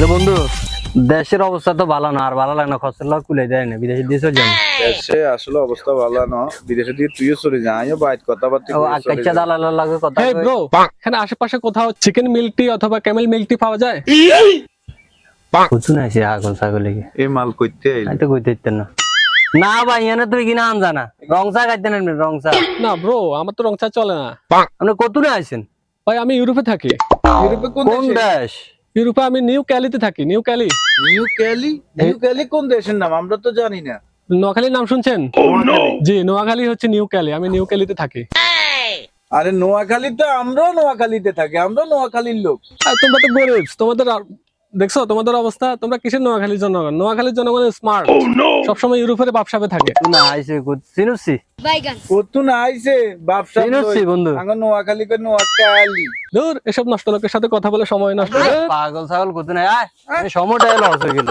বন্ধু দেশের অবস্থা তো ভালো না, আর ভালো লাগে না, খরচের লাগ কুলে দেয় না, বিদেশে দিয়ে চলে যাবো। দেশে আসলে অবস্থা ভালো না, বিদেশে দিয়ে তুইও চলে যা, আমিও বাইরে কথাবার্তা ও আকাইচা দালালের লাগে কথা হেই কই। ব্রো, এখানে আশেপাশে কোথাও চিকেন মিল্ক টি অথবা ক্যামেল মিল্ক টি পাওয়া যায়? কিছু নাই সে আগল ছাগলে কি এই মাল কইতে আইলি আমি তো কইতে দিতেন না। না ভাই এনে তুই কিনা আন জানা রং চা খাইতেন না, রং চা না ব্রো, আমার তো রং চা চলে না। আপনি কতুনে আইছেন? ভাই আমি ইউরোপে থাকি। ইউরোপে কোন কোন দেশে? দেশ? ইউরোপে আমি নিউ ক্যালিতে থাকি। নিউ ক্যালি নিউ ক্যালি কোন দেশের নাম আমরা তো জানি না। নোয়াখালীর নাম শুনছেন? জি, নোয়াখালী হচ্ছে নিউ ক্যালি। আমি নিউ ক্যালিতে থাকি। আরে নোয়াখালী তো আমরাও নোয়াখালীতে থাকি, আমরাও নোয়াখালীর লোক। আর তোমরা তো গরিব, তোমাদের দেখছো তোমাদের অবস্থা। তোমরা কিসের নোয়াখালীর জনগণ? নোয়াখালীর জনগণ স্মার্ট, সবসময় ইউরোপের ব্যবসাবে থাকে। তুই না আইছে চিনুছি কতুন আইছে ব্যবসা চিনুছি বন্ধু। আঙ্গ নোয়াখালী কই নোয়াখালী। দূর, এসব নষ্ট লোকের সাথে কথা বলে সময় নষ্ট। পাগল ছাগল কতুনে আয়, সময়টা এলো হয়ে গেল।